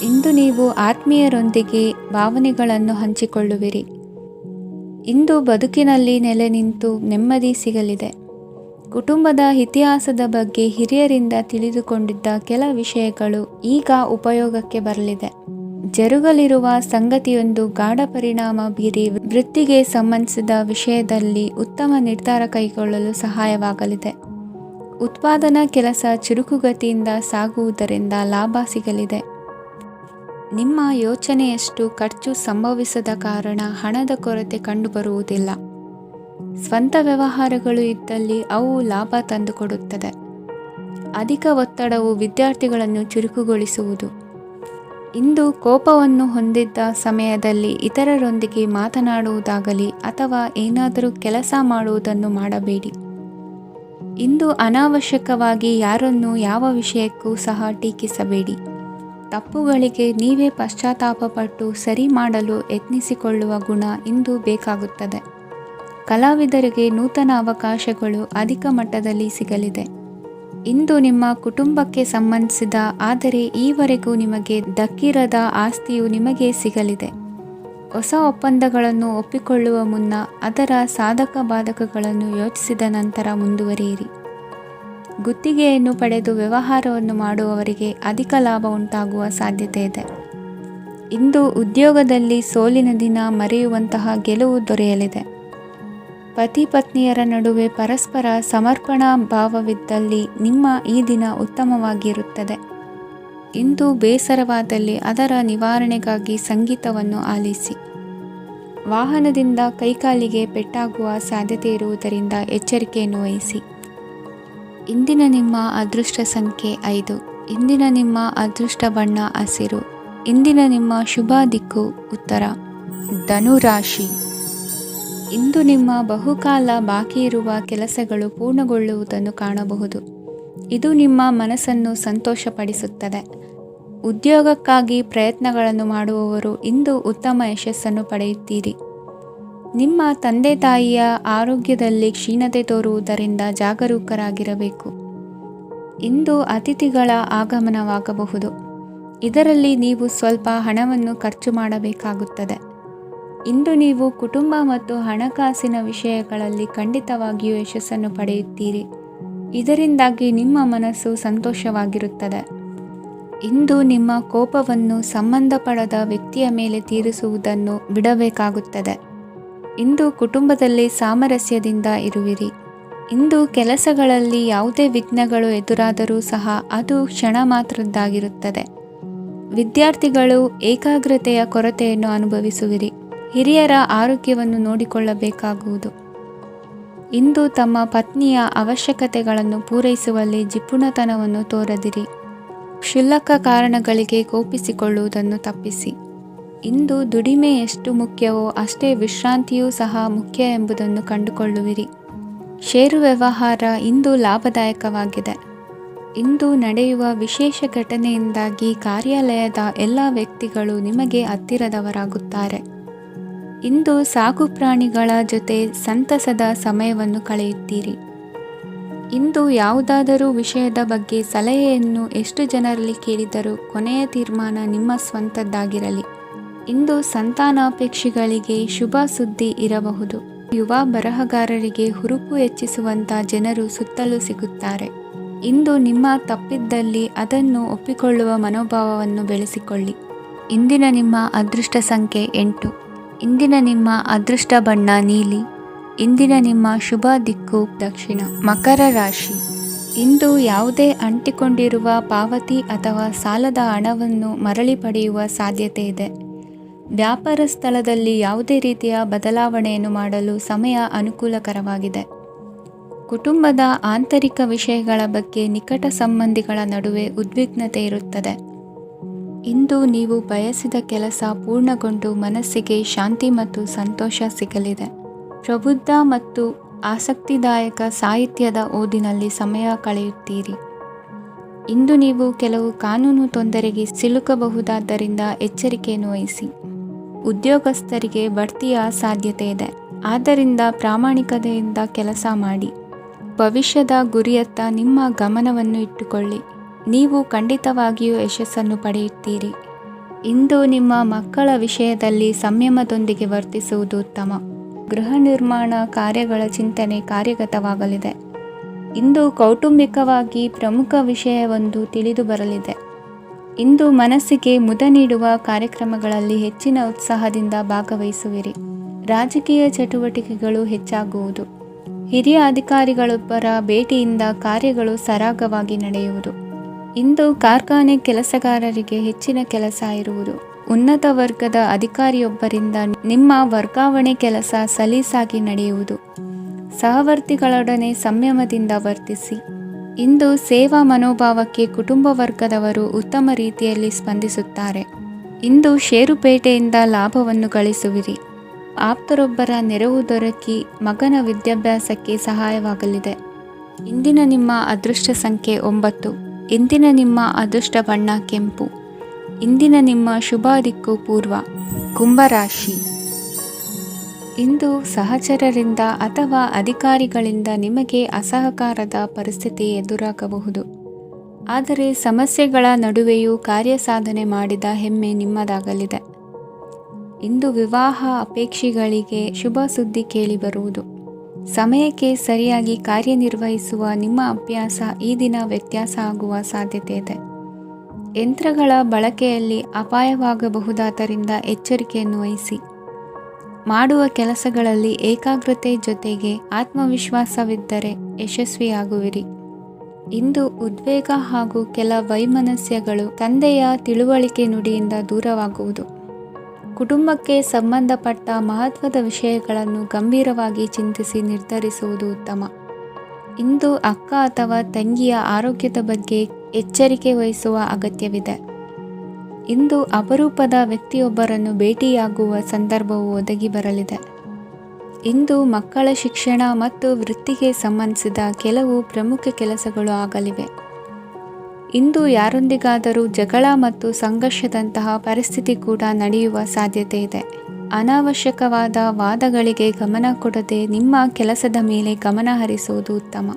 ಇಂದು ನೀವು ಆತ್ಮೀಯರೊಂದಿಗೆ ಭಾವನೆಗಳನ್ನು ಹಂಚಿಕೊಳ್ಳುವಿರಿ. ಇಂದು ಬದುಕಿನಲ್ಲಿ ನೆಲೆ ನಿಂತು ನೆಮ್ಮದಿ ಸಿಗಲಿದೆ. ಕುಟುಂಬದ ಇತಿಹಾಸದ ಬಗ್ಗೆ ಹಿರಿಯರಿಂದ ತಿಳಿದುಕೊಂಡಿದ್ದ ಕೆಲ ವಿಷಯಗಳು ಈಗ ಉಪಯೋಗಕ್ಕೆ ಬರಲಿದೆ. ಜರುಗಲಿರುವ ಸಂಗತಿಯೊಂದು ಗಾಢ ಪರಿಣಾಮ ಬೀರಿ ವೃತ್ತಿಗೆ ಸಂಬಂಧಿಸಿದ ವಿಷಯದಲ್ಲಿ ಉತ್ತಮ ನಿರ್ಧಾರ ಕೈಗೊಳ್ಳಲು ಸಹಾಯವಾಗಲಿದೆ. ಉತ್ಪಾದನಾ ಕೆಲಸ ಚುರುಕುಗತಿಯಿಂದ ಸಾಗುವುದರಿಂದ ಲಾಭ ಸಿಗಲಿದೆ. ನಿಮ್ಮ ಯೋಚನೆಯಷ್ಟು ಖರ್ಚು ಸಂಭವಿಸದ ಕಾರಣ ಹಣದ ಕೊರತೆ ಕಂಡುಬರುವುದಿಲ್ಲ. ಸ್ವಂತ ವ್ಯವಹಾರಗಳು ಇದ್ದಲ್ಲಿ ಅವು ಲಾಭ ತಂದುಕೊಡುತ್ತದೆ. ಅಧಿಕ ಒತ್ತಡವು ವಿದ್ಯಾರ್ಥಿಗಳನ್ನು ಚುರುಕುಗೊಳಿಸುವುದು. ಇಂದು ಕೋಪವನ್ನು ಹೊಂದಿದ್ದ ಸಮಯದಲ್ಲಿ ಇತರರೊಂದಿಗೆ ಮಾತನಾಡುವುದಾಗಲಿ ಅಥವಾ ಏನಾದರೂ ಕೆಲಸ ಮಾಡುವುದನ್ನು ಮಾಡಬೇಡಿ. ಇಂದು ಅನಾವಶ್ಯಕವಾಗಿ ಯಾರನ್ನೂ ಯಾವ ವಿಷಯಕ್ಕೂ ಸಹ ಟೀಕಿಸಬೇಡಿ. ತಪ್ಪುಗಳಿಗೆ ನೀವೇ ಪಶ್ಚಾತ್ತಾಪಪಟ್ಟು ಸರಿ ಮಾಡಲು ಯತ್ನಿಸಿಕೊಳ್ಳುವ ಗುಣ ಇಂದು ಬೇಕಾಗುತ್ತದೆ. ಕಲಾವಿದರಿಗೆ ನೂತನ ಅವಕಾಶಗಳು ಅಧಿಕ ಮಟ್ಟದಲ್ಲಿ ಸಿಗಲಿದೆ. ಇಂದು ನಿಮ್ಮ ಕುಟುಂಬಕ್ಕೆ ಸಂಬಂಧಿಸಿದ ಆದರೆ ಈವರೆಗೂ ನಿಮಗೆ ದಕ್ಕಿರದ ಆಸ್ತಿಯು ನಿಮಗೆ ಸಿಗಲಿದೆ. ಹೊಸ ಒಪ್ಪಂದಗಳನ್ನು ಒಪ್ಪಿಕೊಳ್ಳುವ ಮುನ್ನ ಅದರ ಸಾಧಕ ಬಾಧಕಗಳನ್ನು ಯೋಚಿಸಿದ ನಂತರ ಮುಂದುವರಿಯಿರಿ. ಗುತ್ತಿಗೆಯನ್ನು ಪಡೆದು ವ್ಯವಹಾರವನ್ನು ಮಾಡುವವರಿಗೆ ಅಧಿಕ ಲಾಭ ಉಂಟಾಗುವ ಸಾಧ್ಯತೆ ಇದೆ. ಇಂದು ಉದ್ಯೋಗದಲ್ಲಿ ಸೋಲಿನ ದಿನ ಮರೆಯುವಂತಹ ಗೆಲುವು ದೊರೆಯಲಿದೆ. ಪತಿ ಪತ್ನಿಯರ ನಡುವೆ ಪರಸ್ಪರ ಸಮರ್ಪಣಾ ಭಾವವಿದ್ದಲ್ಲಿ ನಿಮ್ಮ ಈ ದಿನ ಉತ್ತಮವಾಗಿರುತ್ತದೆ. ಇಂದು ಬೇಸರವಾದಲ್ಲಿ ಅದರ ನಿವಾರಣೆಗಾಗಿ ಸಂಗೀತವನ್ನು ಆಲಿಸಿ. ವಾಹನದಿಂದ ಕೈಕಾಲಿಗೆ ಪೆಟ್ಟಾಗುವ ಸಾಧ್ಯತೆ ಇರುವುದರಿಂದ ಎಚ್ಚರಿಕೆಯನ್ನು ವಹಿಸಿ. ಇಂದಿನ ನಿಮ್ಮ ಅದೃಷ್ಟ ಸಂಖ್ಯೆ 5. ಇಂದಿನ ನಿಮ್ಮ ಅದೃಷ್ಟ ಬಣ್ಣ ಹಸಿರು. ಇಂದಿನ ನಿಮ್ಮ ಶುಭ ದಿಕ್ಕು ಉತ್ತರ. ಧನುರಾಶಿ. ಇಂದು ನಿಮ್ಮ ಬಹುಕಾಲ ಬಾಕಿ ಇರುವ ಕೆಲಸಗಳು ಪೂರ್ಣಗೊಳ್ಳುವುದನ್ನು ಕಾಣಬಹುದು. ಇದು ನಿಮ್ಮ ಮನಸ್ಸನ್ನು ಸಂತೋಷಪಡಿಸುತ್ತದೆ. ಉದ್ಯೋಗಕ್ಕಾಗಿ ಪ್ರಯತ್ನಗಳನ್ನು ಮಾಡುವವರು ಇಂದು ಉತ್ತಮ ಯಶಸ್ಸನ್ನು ಪಡೆಯುತ್ತೀರಿ. ನಿಮ್ಮ ತಂದೆ ತಾಯಿಯ ಆರೋಗ್ಯದಲ್ಲಿ ಕ್ಷೀಣತೆ ತೋರುವುದರಿಂದ ಜಾಗರೂಕರಾಗಿರಬೇಕು. ಇಂದು ಅತಿಥಿಗಳ ಆಗಮನವಾಗಬಹುದು. ಇದರಲ್ಲಿ ನೀವು ಸ್ವಲ್ಪ ಹಣವನ್ನು ಖರ್ಚು ಮಾಡಬೇಕಾಗುತ್ತದೆ. ಇಂದು ನೀವು ಕುಟುಂಬ ಮತ್ತು ಹಣಕಾಸಿನ ವಿಷಯಗಳಲ್ಲಿ ಖಂಡಿತವಾಗಿಯೂ ಯಶಸ್ಸನ್ನು ಪಡೆಯುತ್ತೀರಿ. ಇದರಿಂದಾಗಿ ನಿಮ್ಮ ಮನಸ್ಸು ಸಂತೋಷವಾಗಿರುತ್ತದೆ. ಇಂದು ನಿಮ್ಮ ಕೋಪವನ್ನು ಸಂಬಂಧಪಡದ ವ್ಯಕ್ತಿಯ ಮೇಲೆ ತೀರಿಸುವುದನ್ನು ಬಿಡಬೇಕಾಗುತ್ತದೆ. ಇಂದು ಕುಟುಂಬದಲ್ಲಿ ಸಾಮರಸ್ಯದಿಂದ ಇರುವಿರಿ. ಇಂದು ಕೆಲಸಗಳಲ್ಲಿ ಯಾವುದೇ ವಿಘ್ನಗಳು ಎದುರಾದರೂ ಸಹ ಅದು ಕ್ಷಣ ಮಾತ್ರದ್ದಾಗಿರುತ್ತದೆ. ವಿದ್ಯಾರ್ಥಿಗಳು ಏಕಾಗ್ರತೆಯ ಕೊರತೆಯನ್ನು ಅನುಭವಿಸುವಿರಿ. ಹಿರಿಯರ ಆರೋಗ್ಯವನ್ನು ನೋಡಿಕೊಳ್ಳಬೇಕಾಗುವುದು. ಇಂದು ತಮ್ಮ ಪತ್ನಿಯ ಅವಶ್ಯಕತೆಗಳನ್ನು ಪೂರೈಸುವಲ್ಲಿ ಜಿಪುಣತನವನ್ನು ತೋರದಿರಿ. ಕ್ಷುಲ್ಲಕ ಕಾರಣಗಳಿಗೆ ಕೋಪಿಸಿಕೊಳ್ಳುವುದನ್ನು ತಪ್ಪಿಸಿ. ಇಂದು ದುಡಿಮೆ ಎಷ್ಟು ಮುಖ್ಯವೋ ಅಷ್ಟೇ ವಿಶ್ರಾಂತಿಯೂ ಸಹ ಮುಖ್ಯ ಎಂಬುದನ್ನು ಕಂಡುಕೊಳ್ಳುವಿರಿ. ಷೇರು ವ್ಯವಹಾರ ಇಂದು ಲಾಭದಾಯಕವಾಗಿದೆ. ಇಂದು ನಡೆಯುವ ವಿಶೇಷ ಘಟನೆಯಿಂದಾಗಿ ಕಾರ್ಯಾಲಯದ ಎಲ್ಲ ವ್ಯಕ್ತಿಗಳು ನಿಮಗೆ ಹತ್ತಿರದವರಾಗುತ್ತಾರೆ. ಇಂದು ಸಾಕು ಪ್ರಾಣಿಗಳ ಜೊತೆ ಸಂತಸದ ಸಮಯವನ್ನು ಕಳೆಯುತ್ತೀರಿ. ಇಂದು ಯಾವುದಾದರೂ ವಿಷಯದ ಬಗ್ಗೆ ಸಲಹೆಯನ್ನು ಎಷ್ಟು ಜನರಲ್ಲಿ ಕೇಳಿದರೂ ಕೊನೆಯ ತೀರ್ಮಾನ ನಿಮ್ಮ ಸ್ವಂತದ್ದಾಗಿರಲಿ. ಇಂದು ಸಂತಾನಾಪೇಕ್ಷಿಗಳಿಗೆ ಶುಭ ಸುದ್ದಿ ಇರಬಹುದು. ಯುವ ಬರಹಗಾರರಿಗೆ ಹುರುಪು ಹೆಚ್ಚಿಸುವಂಥ ಜನರು ಸುತ್ತಲೂ ಸಿಗುತ್ತಾರೆ. ಇಂದು ನಿಮ್ಮ ತಪ್ಪಿದ್ದಲ್ಲಿ ಅದನ್ನು ಒಪ್ಪಿಕೊಳ್ಳುವ ಮನೋಭಾವವನ್ನು ಬೆಳೆಸಿಕೊಳ್ಳಿ. ಇಂದಿನ ನಿಮ್ಮ ಅದೃಷ್ಟ ಸಂಖ್ಯೆ 8. ಇಂದಿನ ನಿಮ್ಮ ಅದೃಷ್ಟ ಬಣ್ಣ ನೀಲಿ. ಇಂದಿನ ನಿಮ್ಮ ಶುಭ ದಿಕ್ಕು ದಕ್ಷಿಣ. ಮಕರ ರಾಶಿ. ಇಂದು ಯಾವುದೇ ಅಂಟಿಕೊಂಡಿರುವ ಪಾವತಿ ಅಥವಾ ಸಾಲದ ಹಣವನ್ನು ಮರಳಿ ಪಡೆಯುವ ಸಾಧ್ಯತೆ ಇದೆ. ವ್ಯಾಪಾರ ಸ್ಥಳದಲ್ಲಿ ಯಾವುದೇ ರೀತಿಯ ಬದಲಾವಣೆಯನ್ನು ಮಾಡಲು ಸಮಯ ಅನುಕೂಲಕರವಾಗಿದೆ. ಕುಟುಂಬದ ಆಂತರಿಕ ವಿಷಯಗಳ ಬಗ್ಗೆ ನಿಕಟ ಸಂಬಂಧಿಗಳ ನಡುವೆ ಉದ್ವಿಗ್ನತೆ ಇರುತ್ತದೆ. ಇಂದು ನೀವು ಬಯಸಿದ ಕೆಲಸ ಪೂರ್ಣಗೊಂಡು ಮನಸ್ಸಿಗೆ ಶಾಂತಿ ಮತ್ತು ಸಂತೋಷ ಸಿಗಲಿದೆ. ಪ್ರಬುದ್ಧ ಮತ್ತು ಆಸಕ್ತಿದಾಯಕ ಸಾಹಿತ್ಯದ ಓದಿನಲ್ಲಿ ಸಮಯ ಕಳೆಯುತ್ತೀರಿ. ಇಂದು ನೀವು ಕೆಲವು ಕಾನೂನು ತೊಂದರೆಗೆ ಸಿಲುಕಬಹುದಾದ್ದರಿಂದ ಎಚ್ಚರಿಕೆಯನ್ನು ವಹಿಸಿ. ಉದ್ಯೋಗಸ್ಥರಿಗೆ ಬಡ್ತಿಯ ಸಾಧ್ಯತೆ ಇದೆ, ಆದ್ದರಿಂದ ಪ್ರಾಮಾಣಿಕತೆಯಿಂದ ಕೆಲಸ ಮಾಡಿ. ಭವಿಷ್ಯದ ಗುರಿಯತ್ತ ನಿಮ್ಮ ಗಮನವನ್ನು ಇಟ್ಟುಕೊಳ್ಳಿ. ನೀವು ಖಂಡಿತವಾಗಿಯೂ ಯಶಸ್ಸನ್ನು ಪಡೆಯುತ್ತೀರಿ. ಇಂದು ನಿಮ್ಮ ಮಕ್ಕಳ ವಿಷಯದಲ್ಲಿ ಸಂಯಮದೊಂದಿಗೆ ವರ್ತಿಸುವುದು ಉತ್ತಮ. ಗೃಹ ನಿರ್ಮಾಣ ಕಾರ್ಯಗಳ ಚಿಂತನೆ ಕಾರ್ಯಗತವಾಗಲಿದೆ. ಇಂದು ಕೌಟುಂಬಿಕವಾಗಿ ಪ್ರಮುಖ ವಿಷಯವೊಂದು ತಿಳಿದು ಬರಲಿದೆ. ಇಂದು ಮನಸ್ಸಿಗೆ ಮುದ ನೀಡುವ ಕಾರ್ಯಕ್ರಮಗಳಲ್ಲಿ ಹೆಚ್ಚಿನ ಉತ್ಸಾಹದಿಂದ ಭಾಗವಹಿಸುವಿರಿ. ರಾಜಕೀಯ ಚಟುವಟಿಕೆಗಳು ಹೆಚ್ಚಾಗುವುದು. ಹಿರಿಯ ಅಧಿಕಾರಿಗಳೊಬ್ಬರ ಭೇಟಿಯಿಂದ ಕಾರ್ಯಗಳು ಸರಾಗವಾಗಿ ನಡೆಯುವುದು. ಇಂದು ಕಾರ್ಖಾನೆ ಕೆಲಸಗಾರರಿಗೆ ಹೆಚ್ಚಿನ ಕೆಲಸ ಇರುವುದು. ಉನ್ನತ ವರ್ಗದ ಅಧಿಕಾರಿಯೊಬ್ಬರಿಂದ ನಿಮ್ಮ ವರ್ಗಾವಣೆ ಕೆಲಸ ಸಲೀಸಾಗಿ ನಡೆಯುವುದು. ಸಹವರ್ತಿಗಳೊಡನೆ ಸಂಯಮದಿಂದ ವರ್ತಿಸಿ. ಇಂದು ಸೇವಾ ಮನೋಭಾವಕ್ಕೆ ಕುಟುಂಬ ವರ್ಗದವರು ಉತ್ತಮ ರೀತಿಯಲ್ಲಿ ಸ್ಪಂದಿಸುತ್ತಾರೆ. ಇಂದು ಷೇರುಪೇಟೆಯಿಂದ ಲಾಭವನ್ನು ಗಳಿಸುವಿರಿ. ಆಪ್ತರೊಬ್ಬರ ನೆರವು ದೊರಕಿ ಮಗನ ವಿದ್ಯಾಭ್ಯಾಸಕ್ಕೆ ಸಹಾಯವಾಗಲಿದೆ. ಇಂದಿನ ನಿಮ್ಮ ಅದೃಷ್ಟ ಸಂಖ್ಯೆ 9. ಇಂದಿನ ನಿಮ್ಮ ಅದೃಷ್ಟ ಬಣ್ಣ ಕೆಂಪು. ಇಂದಿನ ನಿಮ್ಮ ಶುಭ ದಿಕ್ಕು ಪೂರ್ವ. ಕುಂಭರಾಶಿ. ಇಂದು ಸಹಚರರಿಂದ ಅಥವಾ ಅಧಿಕಾರಿಗಳಿಂದ ನಿಮಗೆ ಅಸಹಕಾರದ ಪರಿಸ್ಥಿತಿ ಎದುರಾಗಬಹುದು. ಆದರೆ ಸಮಸ್ಯೆಗಳ ನಡುವೆಯೂ ಕಾರ್ಯಸಾಧನೆ ಮಾಡಿದ ಹೆಮ್ಮೆ ನಿಮ್ಮದಾಗಲಿದೆ. ಇಂದು ವಿವಾಹ ಅಪೇಕ್ಷಿಗಳಿಗೆ ಶುಭ ಸುದ್ದಿ ಕೇಳಿಬರುವುದು. ಸಮಯಕ್ಕೆ ಸರಿಯಾಗಿ ಕಾರ್ಯನಿರ್ವಹಿಸುವ ನಿಮ್ಮ ಅಭ್ಯಾಸ ಈ ದಿನ ವ್ಯತ್ಯಾಸ ಆಗುವ ಸಾಧ್ಯತೆ ಇದೆ. ಯಂತ್ರಗಳ ಬಳಕೆಯಲ್ಲಿ ಅಪಾಯವಾಗಬಹುದಾದ್ದರಿಂದ ಎಚ್ಚರಿಕೆಯನ್ನು ವಹಿಸಿ. ಮಾಡುವ ಕೆಲಸಗಳಲ್ಲಿ ಏಕಾಗ್ರತೆ ಜೊತೆಗೆ ಆತ್ಮವಿಶ್ವಾಸವಿದ್ದರೆ ಯಶಸ್ವಿಯಾಗುವಿರಿ. ಇಂದು ಉದ್ವೇಗ ಹಾಗೂ ಕೆಲ ವೈಮನಸ್ಯಗಳು ತಂದೆಯ ತಿಳುವಳಿಕೆ ನುಡಿಯಿಂದ ದೂರವಾಗುವುದು. ಕುಟುಂಬಕ್ಕೆ ಸಂಬಂಧಪಟ್ಟ ಮಹತ್ವದ ವಿಷಯಗಳನ್ನು ಗಂಭೀರವಾಗಿ ಚಿಂತಿಸಿ ನಿರ್ಧರಿಸುವುದು ಉತ್ತಮ. ಇಂದು ಅಕ್ಕ ಅಥವಾ ತಂಗಿಯ ಆರೋಗ್ಯದ ಬಗ್ಗೆ ಎಚ್ಚರಿಕೆ ವಹಿಸುವ ಅಗತ್ಯವಿದೆ. ಇಂದು ಅಪರೂಪದ ವ್ಯಕ್ತಿಯೊಬ್ಬರನ್ನು ಭೇಟಿಯಾಗುವ ಸಂದರ್ಭವು ಒದಗಿ ಬರಲಿದೆ. ಇಂದು ಮಕ್ಕಳ ಶಿಕ್ಷಣ ಮತ್ತು ವೃತ್ತಿಗೆ ಸಂಬಂಧಿಸಿದ ಕೆಲವು ಪ್ರಮುಖ ಕೆಲಸಗಳು ಆಗಲಿವೆ. ಇಂದು ಯಾರೊಂದಿಗಾದರೂ ಜಗಳ ಮತ್ತು ಸಂಘರ್ಷದಂತಹ ಪರಿಸ್ಥಿತಿ ಕೂಡ ನಡೆಯುವ ಸಾಧ್ಯತೆ ಇದೆ. ಅನಾವಶ್ಯಕವಾದ ವಾದಗಳಿಗೆ ಗಮನ ಕೊಡದೆ ನಿಮ್ಮ ಕೆಲಸದ ಮೇಲೆ ಗಮನ ಹರಿಸುವುದು ಉತ್ತಮ.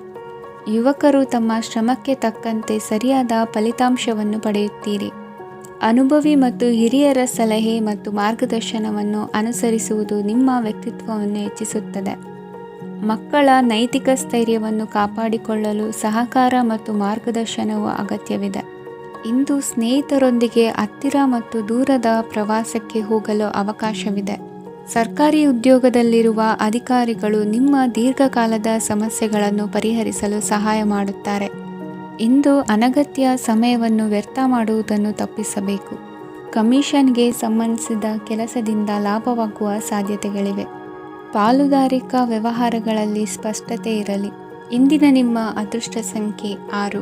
ಯುವಕರು ತಮ್ಮ ಶ್ರಮಕ್ಕೆ ತಕ್ಕಂತೆ ಸರಿಯಾದ ಫಲಿತಾಂಶವನ್ನು ಪಡೆಯುತ್ತೀರಿ. ಅನುಭವಿ ಮತ್ತು ಹಿರಿಯರ ಸಲಹೆ ಮತ್ತು ಮಾರ್ಗದರ್ಶನವನ್ನು ಅನುಸರಿಸುವುದು ನಿಮ್ಮ ವ್ಯಕ್ತಿತ್ವವನ್ನು ಹೆಚ್ಚಿಸುತ್ತದೆ. ಮಕ್ಕಳ ನೈತಿಕ ಸ್ಥೈರ್ಯವನ್ನು ಕಾಪಾಡಿಕೊಳ್ಳಲು ಸಹಕಾರ ಮತ್ತು ಮಾರ್ಗದರ್ಶನವು ಅಗತ್ಯವಿದೆ. ಇಂದು ಸ್ನೇಹಿತರೊಂದಿಗೆ ಹತ್ತಿರ ಮತ್ತು ದೂರದ ಪ್ರವಾಸಕ್ಕೆ ಹೋಗಲು ಅವಕಾಶವಿದೆ. ಸರ್ಕಾರಿ ಉದ್ಯೋಗದಲ್ಲಿರುವ ಅಧಿಕಾರಿಗಳು ನಿಮ್ಮ ದೀರ್ಘಕಾಲದ ಸಮಸ್ಯೆಗಳನ್ನು ಪರಿಹರಿಸಲು ಸಹಾಯ ಮಾಡುತ್ತಾರೆ. ಇಂದು ಅನಗತ್ಯ ಸಮಯವನ್ನು ವ್ಯರ್ಥ ಮಾಡುವುದನ್ನು ತಪ್ಪಿಸಬೇಕು. ಕಮಿಷನ್ಗೆ ಸಂಬಂಧಿಸಿದ ಕೆಲಸದಿಂದ ಲಾಭವಾಗುವ ಸಾಧ್ಯತೆಗಳಿವೆ. ಪಾಲುದಾರಿಕಾ ವ್ಯವಹಾರಗಳಲ್ಲಿ ಸ್ಪಷ್ಟತೆ ಇರಲಿ. ಇಂದಿನ ನಿಮ್ಮ ಅದೃಷ್ಟ ಸಂಖ್ಯೆ 6.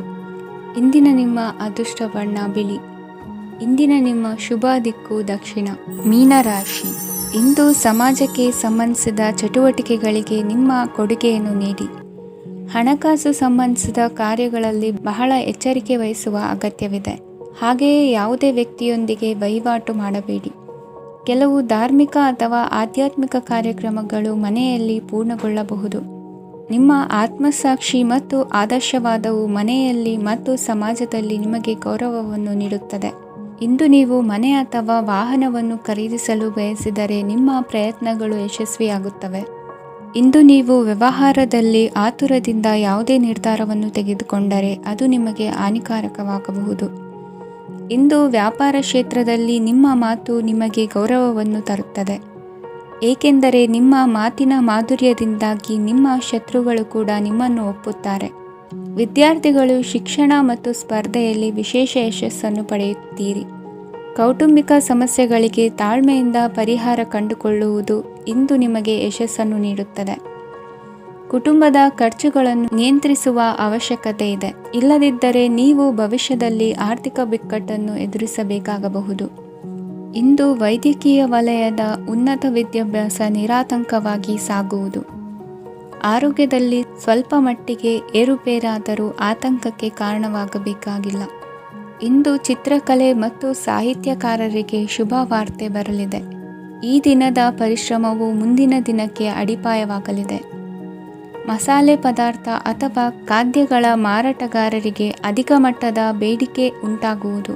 ಇಂದಿನ ನಿಮ್ಮ ಅದೃಷ್ಟ ಬಣ್ಣ ಬಿಳಿ. ಇಂದಿನ ನಿಮ್ಮ ಶುಭ ದಿಕ್ಕು ದಕ್ಷಿಣ. ಮೀನರಾಶಿ. ಇಂದು ಸಮಾಜಕ್ಕೆ ಸಂಬಂಧಿಸಿದ ಚಟುವಟಿಕೆಗಳಿಗೆ ನಿಮ್ಮ ಕೊಡುಗೆಯನ್ನು ನೀಡಿ. ಹಣಕಾಸು ಸಂಬಂಧಿಸಿದ ಕಾರ್ಯಗಳಲ್ಲಿ ಬಹಳ ಎಚ್ಚರಿಕೆ ವಹಿಸುವ ಅಗತ್ಯವಿದೆ. ಹಾಗೆಯೇ ಯಾವುದೇ ವ್ಯಕ್ತಿಯೊಂದಿಗೆ ವಹಿವಾಟು ಮಾಡಬೇಡಿ. ಕೆಲವು ಧಾರ್ಮಿಕ ಅಥವಾ ಆಧ್ಯಾತ್ಮಿಕ ಕಾರ್ಯಕ್ರಮಗಳು ಮನೆಯಲ್ಲಿ ಪೂರ್ಣಗೊಳ್ಳಬಹುದು. ನಿಮ್ಮ ಆತ್ಮಸಾಕ್ಷಿ ಮತ್ತು ಆದರ್ಶವಾದವು ಮನೆಯಲ್ಲಿ ಮತ್ತು ಸಮಾಜದಲ್ಲಿ ನಿಮಗೆ ಗೌರವವನ್ನು ನೀಡುತ್ತದೆ. ಇಂದು ನೀವು ಮನೆ ಅಥವಾ ವಾಹನವನ್ನು ಖರೀದಿಸಲು ಬಯಸಿದರೆ ನಿಮ್ಮ ಪ್ರಯತ್ನಗಳು ಯಶಸ್ವಿಯಾಗುತ್ತವೆ. ಇಂದು ನೀವು ವ್ಯವಹಾರದಲ್ಲಿ ಆತುರದಿಂದ ಯಾವುದೇ ನಿರ್ಧಾರವನ್ನು ತೆಗೆದುಕೊಂಡರೆ ಅದು ನಿಮಗೆ ಹಾನಿಕಾರಕವಾಗಬಹುದು. ಇಂದು ವ್ಯಾಪಾರ ಕ್ಷೇತ್ರದಲ್ಲಿ ನಿಮ್ಮ ಮಾತು ನಿಮಗೆ ಗೌರವವನ್ನು ತರುತ್ತದೆ, ಏಕೆಂದರೆ ನಿಮ್ಮ ಮಾತಿನ ಮಾಧುರ್ಯದಿಂದಾಗಿ ನಿಮ್ಮ ಶತ್ರುಗಳು ಕೂಡ ನಿಮ್ಮನ್ನು ಒಪ್ಪುತ್ತಾರೆ. ವಿದ್ಯಾರ್ಥಿಗಳು ಶಿಕ್ಷಣ ಮತ್ತು ಸ್ಪರ್ಧೆಯಲ್ಲಿ ವಿಶೇಷ ಯಶಸ್ಸನ್ನು ಪಡೆಯುತ್ತೀರಿ. ಕೌಟುಂಬಿಕ ಸಮಸ್ಯೆಗಳಿಗೆ ತಾಳ್ಮೆಯಿಂದ ಪರಿಹಾರ ಕಂಡುಕೊಳ್ಳುವುದು ಇಂದು ನಿಮಗೆ ಯಶಸ್ಸನ್ನು ನೀಡುತ್ತದೆ. ಕುಟುಂಬದ ಖರ್ಚುಗಳನ್ನು ನಿಯಂತ್ರಿಸುವ ಅವಶ್ಯಕತೆ ಇದೆ. ಇಲ್ಲದಿದ್ದರೆ ನೀವು ಭವಿಷ್ಯದಲ್ಲಿ ಆರ್ಥಿಕ ಬಿಕ್ಕಟ್ಟನ್ನು ಎದುರಿಸಬೇಕಾಗಬಹುದು. ಇಂದು ವೈದ್ಯಕೀಯ ವಲಯದ ಉನ್ನತ ವಿದ್ಯಾಭ್ಯಾಸ ನಿರಾತಂಕವಾಗಿ ಸಾಗುವುದು. ಆರೋಗ್ಯದಲ್ಲಿ ಸ್ವಲ್ಪ ಮಟ್ಟಿಗೆ ಏರುಪೇರಾದರೂ ಆತಂಕಕ್ಕೆ ಕಾರಣವಾಗಬೇಕಾಗಿಲ್ಲ. ಇಂದು ಚಿತ್ರಕಲೆ ಮತ್ತು ಸಾಹಿತ್ಯಕಾರರಿಗೆ ಶುಭ ವಾರ್ತೆ ಬರಲಿದೆ. ಈ ದಿನದ ಪರಿಶ್ರಮವು ಮುಂದಿನ ದಿನಕ್ಕೆ ಅಡಿಪಾಯವಾಗಲಿದೆ. ಮಸಾಲೆ ಪದಾರ್ಥ ಅಥವಾ ಖಾದ್ಯಗಳ ಮಾರಾಟಗಾರರಿಗೆ ಅಧಿಕ ಮಟ್ಟದ ಬೇಡಿಕೆ ಉಂಟಾಗುವುದು.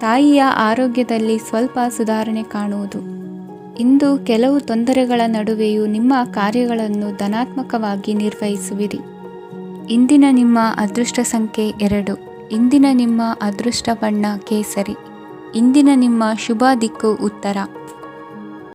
ತಾಯಿಯ ಆರೋಗ್ಯದಲ್ಲಿ ಸ್ವಲ್ಪ ಸುಧಾರಣೆ ಕಾಣುವುದು. ಇಂದು ಕೆಲವು ತೊಂದರೆಗಳ ನಡುವೆಯೂ ನಿಮ್ಮ ಕಾರ್ಯಗಳನ್ನು ಧನಾತ್ಮಕವಾಗಿ ನಿರ್ವಹಿಸುವಿರಿ. ಇಂದಿನ ನಿಮ್ಮ ಅದೃಷ್ಟ ಸಂಖ್ಯೆ 2. ಇಂದಿನ ನಿಮ್ಮ ಅದೃಷ್ಟ ಬಣ್ಣ ಕೇಸರಿ. ಇಂದಿನ ನಿಮ್ಮ ಶುಭ ದಿಕ್ಕು ಉತ್ತರ.